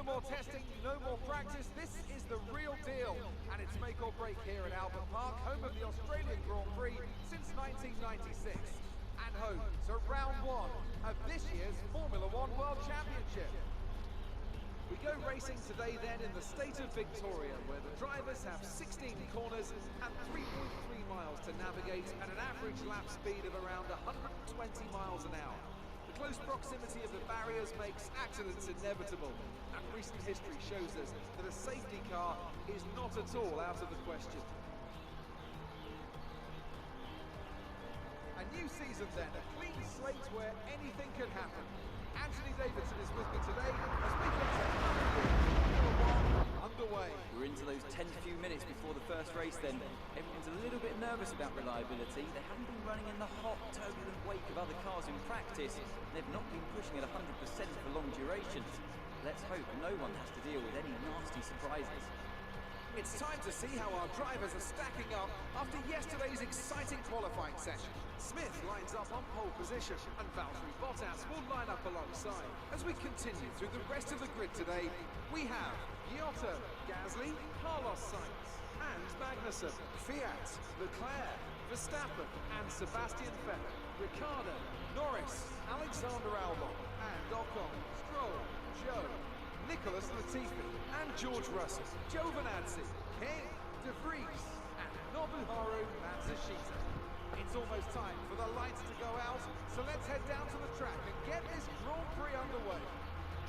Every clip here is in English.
No more testing, no more practice. This is the real deal. And it's make or break here at Albert Park, home of the Australian Grand Prix since 1996. And home to round one of this year's Formula One World Championship. We go racing today then in the state of Victoria, where the drivers have 16 corners and 3.3 miles to navigate at an average lap speed of around 120 miles an hour. The close proximity of the barriers makes accidents inevitable, and recent history shows us that a safety car is not at all out of the question. A new season then, a clean slate where anything could happen. Anthony Davidson is with me today as we continue underway. We're into those 10 few minutes before the first race then. Everyone's a little bit nervous about reliability. They haven't been running in the hot, turbulent wake of other cars in practice. They've not been pushing at 100% for long durations. Let's hope no one has to deal with any nasty surprises. It's time to see how our drivers are stacking up after yesterday's exciting qualifying session. Smith lines up on pole position and Vattari Bottas will line up alongside. As we continue through the rest of the grid today, we have Giotto, Gasly, Carlos Sainz and Magnussen, Fiat, Leclerc, Verstappen and Sebastian Vettel, Ricciardo, Norris, Alexander Albon and Ocon, Stroll, Joe, Nicholas Latifi and George Russell, Giovinazzi, King, De Vries and Nobuharu Matsushita. It's almost time for the lights to go out, so let's head down to the track and get this Grand Prix underway.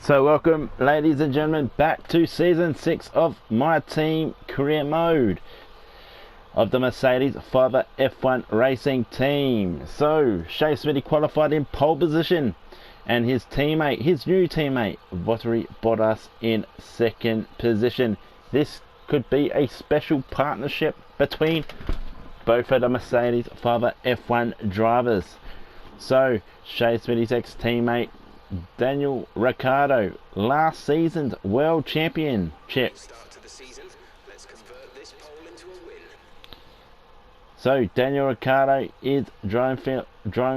So welcome ladies and gentlemen back to season 6 of MyTEAM career mode of the Mercedes-FiveFa F1 racing team. So Shay Smithey qualified in pole position and his teammate, his new teammate Vattari Bottas in second position. This could be a special partnership between both of the Mercedes-FiveFa F1 drivers. So Shay Smithey's ex-teammate Daniel Ricciardo, last season's world championship. Start to the season. Let's convert this pole into a win. So Daniel Ricciardo is driving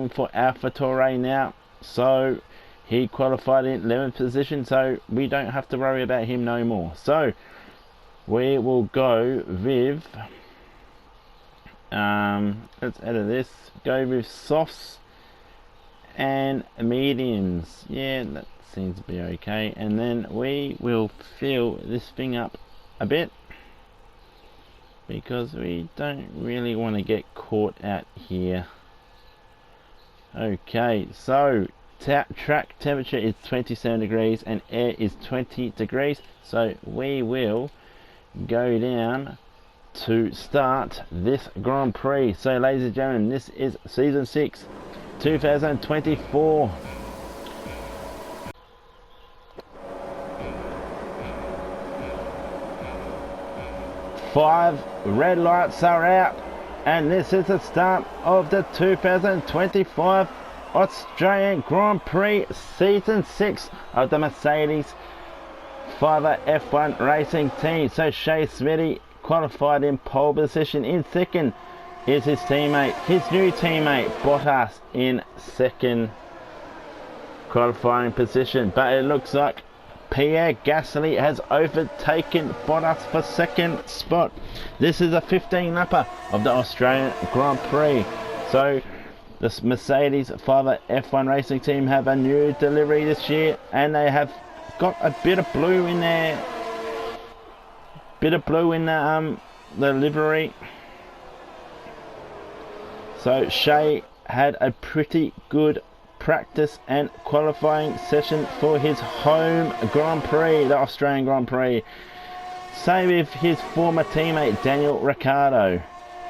for AlphaTauri now. So he qualified in 11th position, so we don't have to worry about him no more. So we will go with let's edit this, go with softs and mediums. Yeah, that seems to be okay. And then we will fill this thing up a bit because we don't really want to get caught out here. Okay, so track temperature is 27 degrees and air is 20 degrees, so we will go down to start this Grand Prix. So ladies and gentlemen, this is season 6 2024. Five red lights are out, and this is the start of the 2025 Australian Grand Prix season 6 of the Mercedes-FiveFa F1 racing team. So Shay Smithey qualified in pole position. In second is his teammate, his new teammate Bottas in second qualifying position. But it looks like Pierre Gasly has overtaken Bottas for second spot. This is a 15 lapper of the Australian Grand Prix. So the Mercedes-FiveFa F1 racing team have a new delivery this year, and they have got a bit of blue in there, the livery. So Shay had a pretty good practice and qualifying session for his home Grand Prix, the Australian Grand Prix. Same with his former teammate Daniel Ricciardo,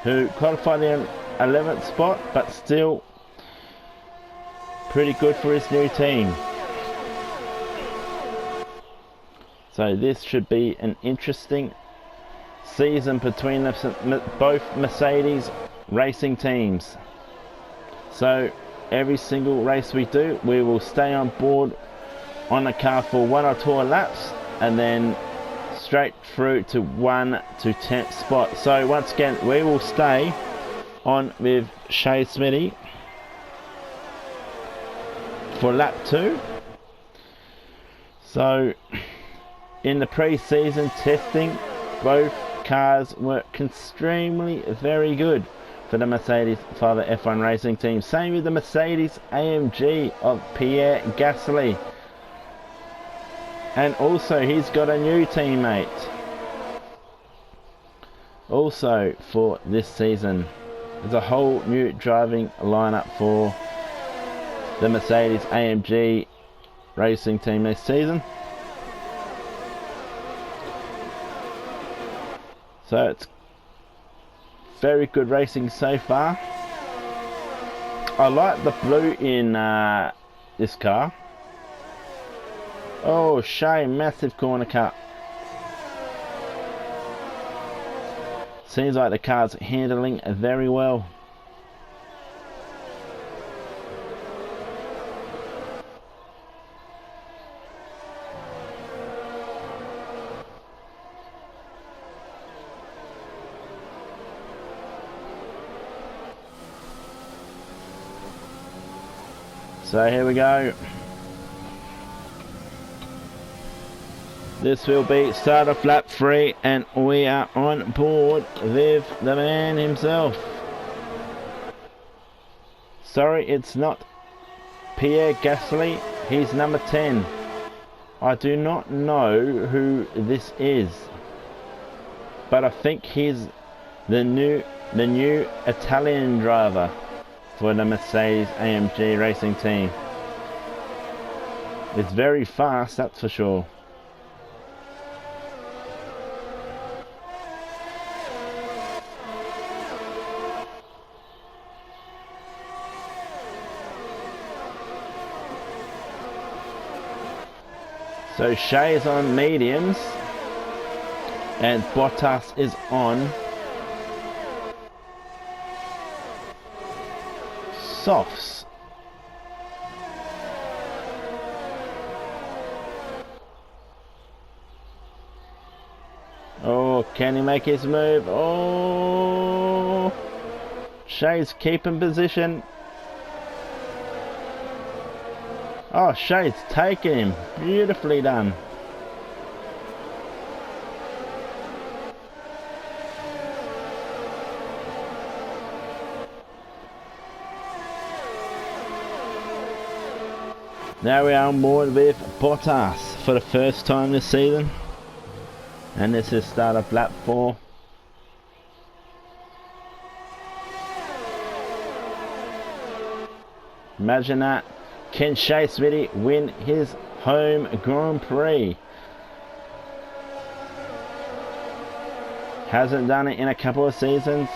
who qualified in 11th spot, but still pretty good for his new team. So this should be an interesting season between both Mercedes racing teams. So every single race we do, we will stay on board on the car for 1 or 2 laps, and then straight through to 1 to 10th spot. So once again, we will stay on with Shay Smithey for lap 2. So In the pre-season testing, both cars were extremely very good for the Mercedes-FiveFa F1 racing team. Same with the Mercedes-AMG of Pierre Gasly. And also he's got a new teammate. Also for this season, there's a whole new driving lineup for the Mercedes-AMG racing team this season. So it's very good racing so far. I like the blue in this car. Oh, Shay, massive corner cut. Seems like the car's handling very well. So here we go. This will be start of lap 3 and we are on board with the man himself. Sorry, it's not Pierre Gasly, he's number 10. I do not know who this is, but I think he's the new Italian driver for the Mercedes-AMG racing team. It's very fast, that's for sure. So Shay is on mediums and Bottas is on softs. Oh, can he make his move? Oh, Shay's keeping position. Oh, Shay's taking him. Beautifully done. Now we are on board with Bottas for the first time this season. And this is start of lap 4. Imagine that. Can Shay Smithey win his home Grand Prix? Hasn't done it in a couple of seasons.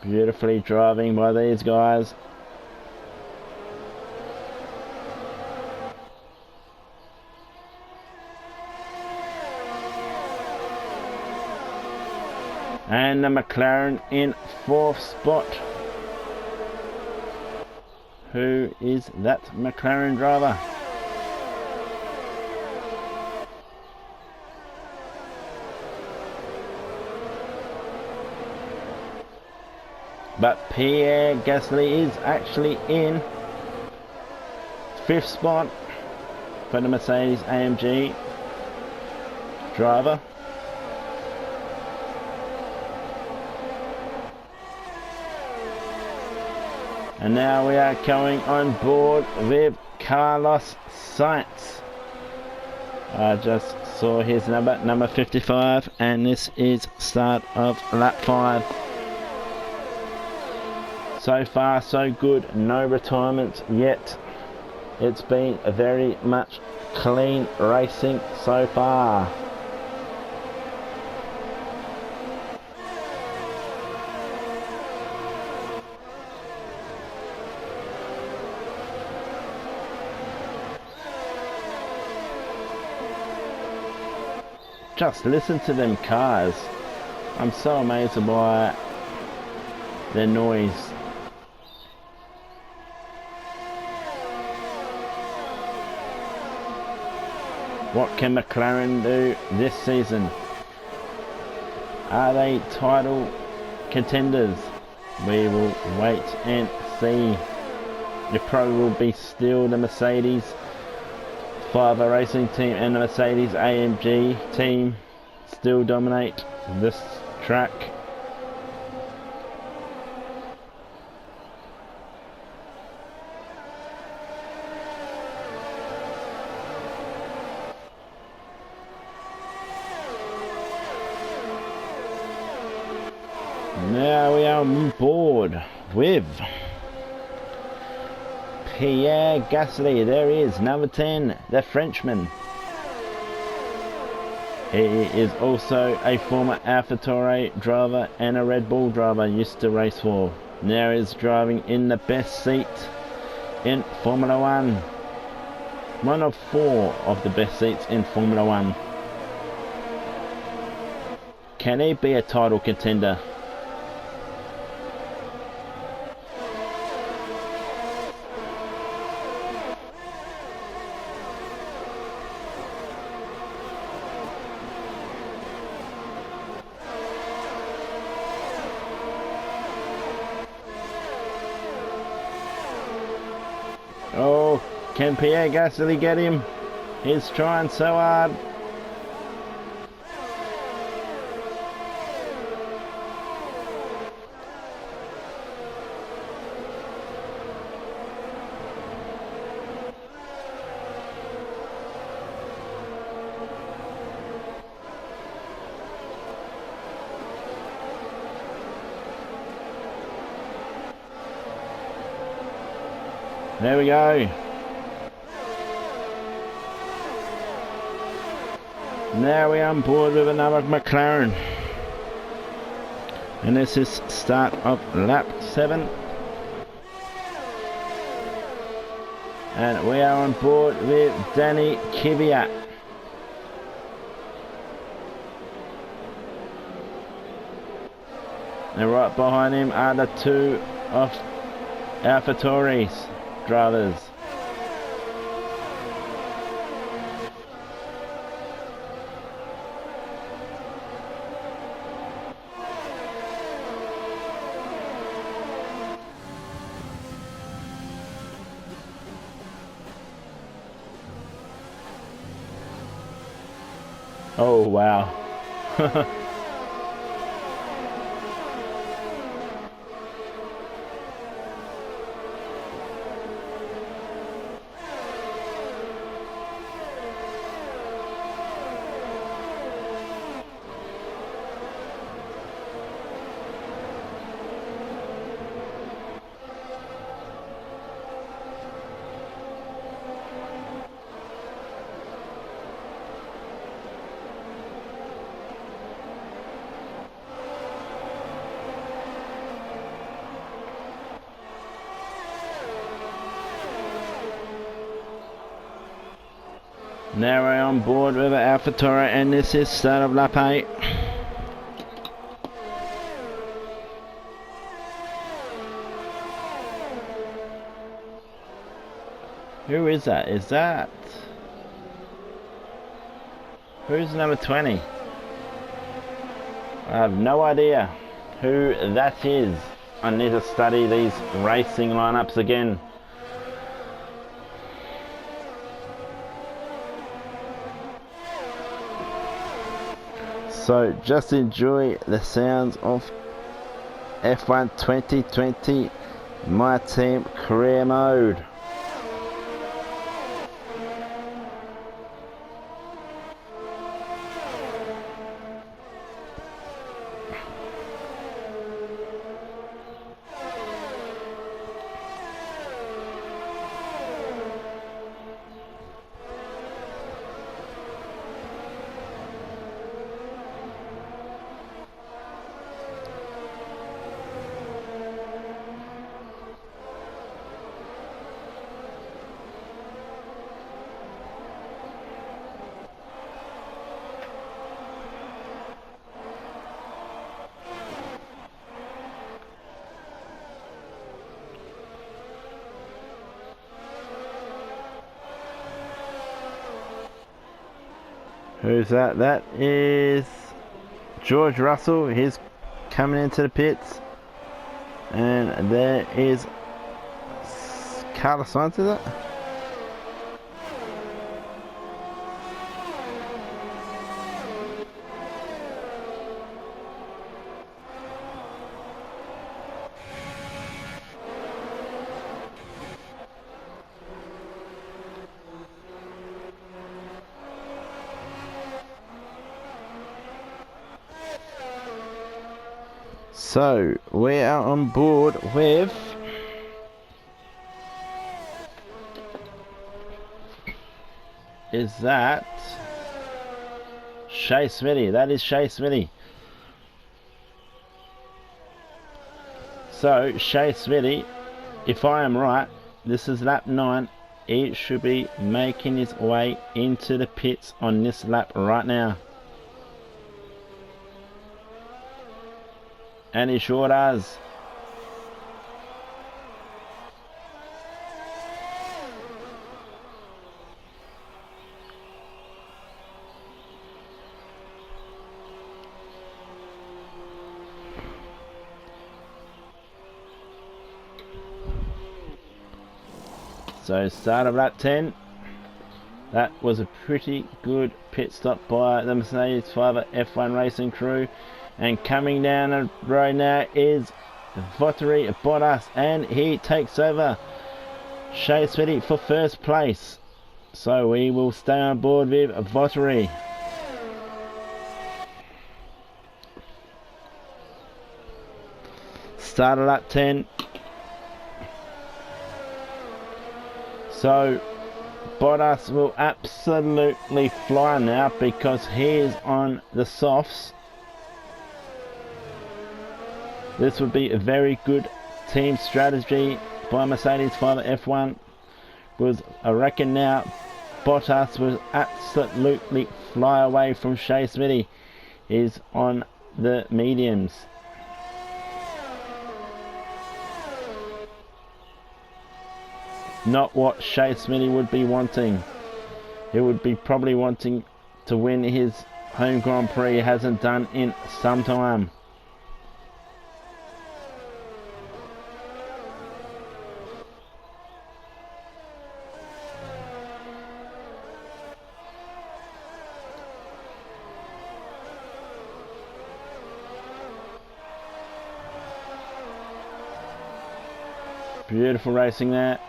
Beautifully driving by these guys. And the McLaren in 4th spot. Who is that McLaren driver? But Pierre Gasly is actually in 5th spot for the Mercedes-AMG driver. And now we are going on board with Carlos Sainz. I just saw his number 55, and this is start of lap 5. So far so good, no retirements yet. It's been a very much clean racing so far. Just listen to them cars. I'm so amazed by their noise. What can McLaren do this season? Are they title contenders? We will wait and see. It probably will be still the Mercedes-FiveFa Racing team and the Mercedes AMG team still dominate this track. Now we are on board with Pierre Gasly. There he is, number 10, the Frenchman. He is also a former AlphaTauri driver and a Red Bull driver, used to race for. Now he's driving in the best seat in Formula 1. One of 4 of the best seats in Formula 1. Can he be a title contender? Oh, can Pierre Gasly get him? He's trying so hard. There we go. Now we're on board with another McLaren. And this is start of lap 7. And we are on board with Danny Kvyat. And right behind him are the 2 of AlphaTauri's drivers. Oh wow. Now we're on board with AlphaTauri and this is start of lap 8. Who is that? Who's number 20? I have no idea who that is. I need to study these racing lineups again. So just enjoy the sounds of F1 2020 MyTEAM career mode. Who's that? That is George Russell, he's coming into the pits. And there is Carlos Sainz, is it? So we are on board with that Shay Smithey. That is Shay Smithey. So Shay Smithey, if I am right, this is lap 9. He should be making his way into the pits on this lap right now. And he sure does. So start of lap 10. That was a pretty good pit stop by the Mercedes-FiveFa F1 racing crew. And coming down the road now is Vattari Bottas, and he takes over Shay Smithey for first place. So we will stay on board with Vattari. Start of lap 10. So Bottas will absolutely fly now because he is on the softs. This would be a very good team strategy by Mercedes-FiveFa F1, because I reckon now Bottas will absolutely fly away from Shay Smithey. He's on the mediums. Not what Shay Smithey would be wanting. He would be probably wanting to win his home Grand Prix. He hasn't done in some time. Beautiful racing there.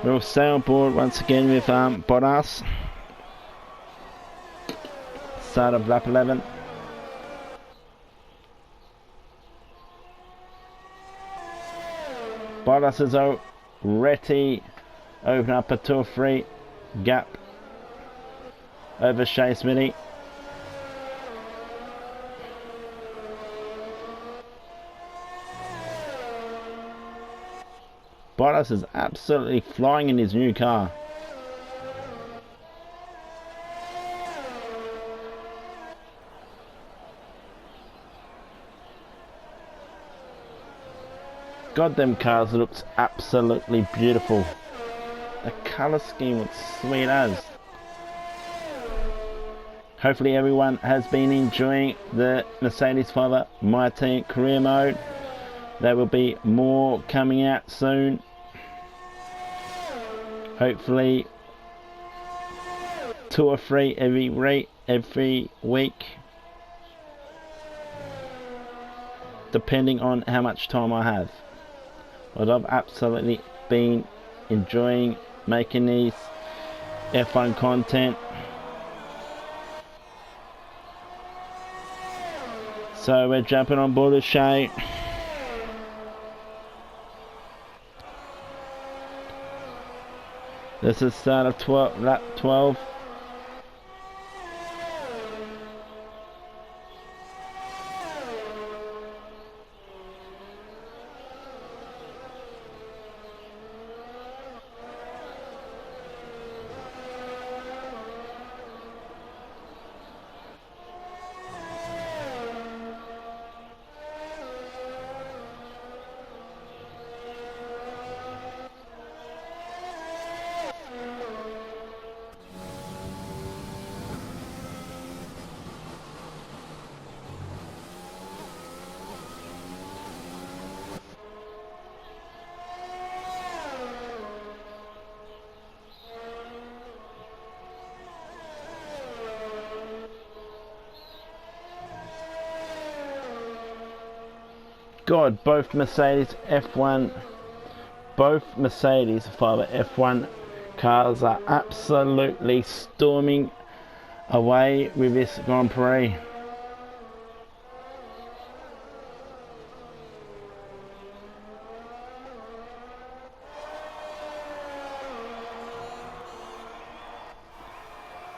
We'll stay on board once again with Bottas. Start of lap 11. Bottas has already opened up a 2 or 3 gap over Shay Smithey. Bottas is absolutely flying in his new car. God, them cars looks absolutely beautiful. The colour scheme looks sweet as. Hopefully everyone has been enjoying the Mercedes-FiveFa MyTEAM career mode. There will be more coming out soon. Hopefully 2 or 3 every week, depending on how much time I have. But I've absolutely been enjoying making these F1 content. So we're jumping on board with Shay. This is start of lap 12. God, both Mercedes-FiveFa F1 cars are absolutely storming away with this Grand Prix.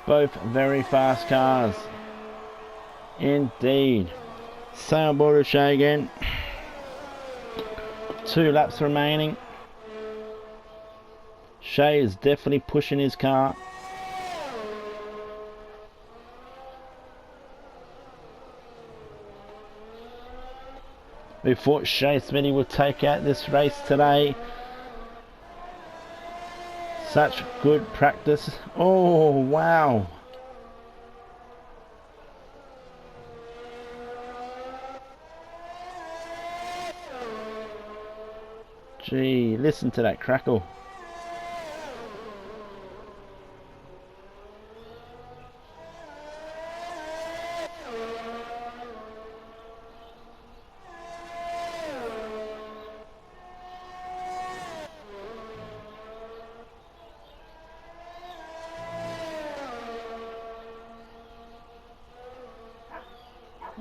Both very fast cars. Indeed. Stay on board with Shay again. 2 laps remaining. Shay is definitely pushing his car. We thought Shay Smithey would take out this race today. Such good practice. Oh, wow. Gee, listen to that crackle.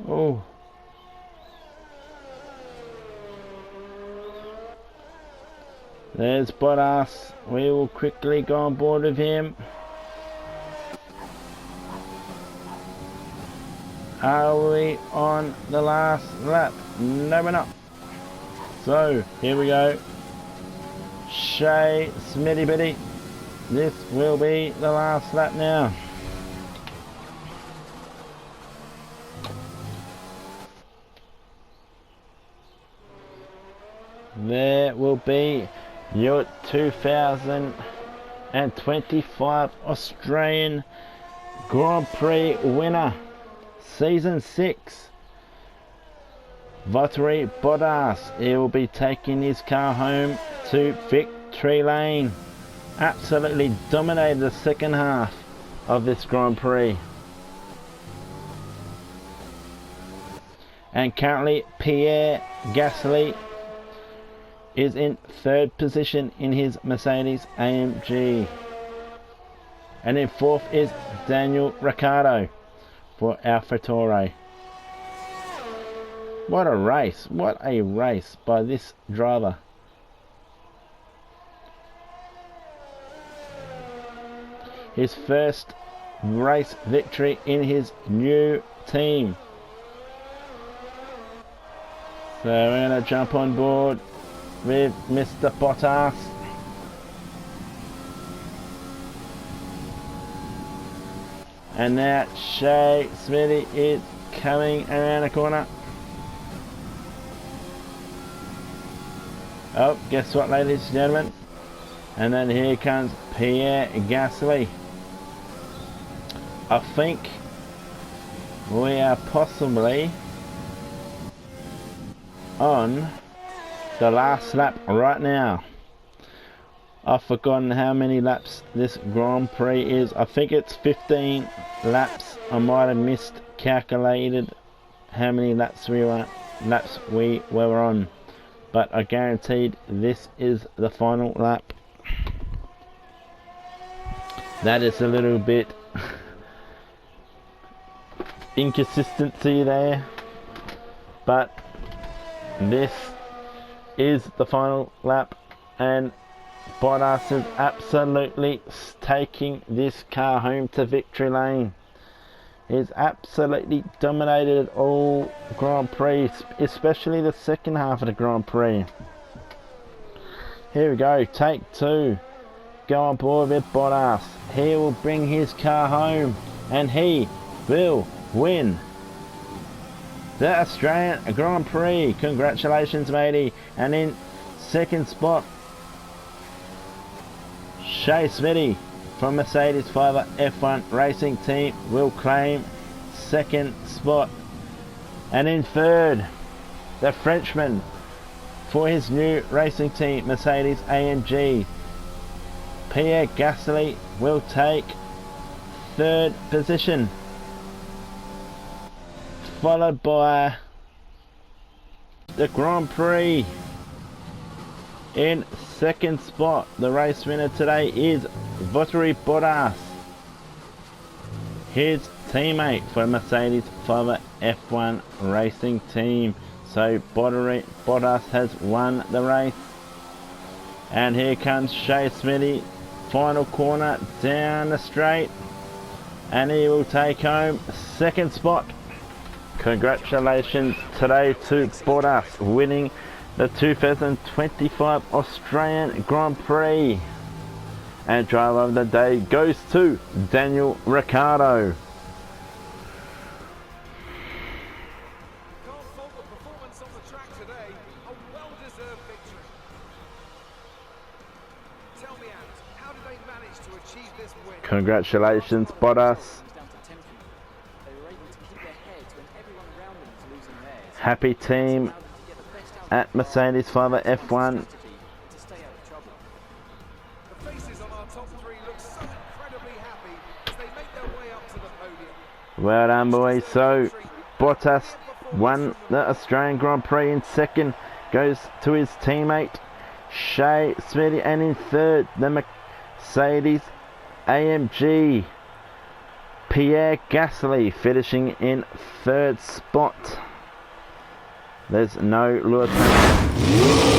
Oh. There's Bottas. We will quickly go on board with him. Are we on the last lap? No, we're not. So, here we go. Shay Smithey. This will be the last lap now. There will be your 2025 Australian Grand Prix winner, Season 6, Vattari Bottas. He will be taking his car home to victory lane. Absolutely dominated the second half of this Grand Prix. And currently Pierre Gasly is in 3rd position in his Mercedes AMG. And in 4th is Daniel Ricciardo for AlphaTauri. What a race by this driver. His first race victory in his new team. So we're going to jump on board with Mr. Bottas. And now Shay Smithey is coming around the corner. Oh, guess what, ladies and gentlemen? And then here comes Pierre Gasly. I think we are possibly on the last lap right now. I've forgotten how many laps this Grand Prix is. I think it's 15 laps. I might have miscalculated how many laps we were on, but I guaranteed this is the final lap. That is a little bit inconsistency there, but this is the final lap, and Bottas is absolutely taking this car home to victory lane. He's absolutely dominated all Grand Prix, especially the second half of the Grand Prix. Here we go, take 2. Go on board with Bottas. He will bring his car home, and he will win the Australian Grand Prix. Congratulations, matey. And in 2nd spot, Shay Smithey from Mercedes-FiveFa F1 Racing Team will claim 2nd spot. And in 3rd, the Frenchman for his new racing team, Mercedes AMG, Pierre Gasly, will take 3rd position, followed by the Grand Prix. In second spot, the race winner today is Vattari Bottas. His teammate for Mercedes-FiveFa F1 racing team. So Bottas has won the race. And here comes Shay Smithey, final corner down the straight, and he will take home second spot. Congratulations today to Bottas winning the 2025 Australian Grand Prix. And driver of the day goes to Dan Ricciardo. Can't fault the performance on the track today. A well-deserved victory. Tell me, Ant, how did they manage to achieve this win? Congratulations, Bottas. Happy team at Mercedes-FiveFa F1. The faces on our top three look so incredibly happy as they make their way up to the podium. Well done, boys. So Bottas won the Australian Grand Prix. In second goes to his teammate Shay Smithey, and in third the Mercedes AMG Pierre Gasly finishing in third spot. There's no Lewis Hamilton.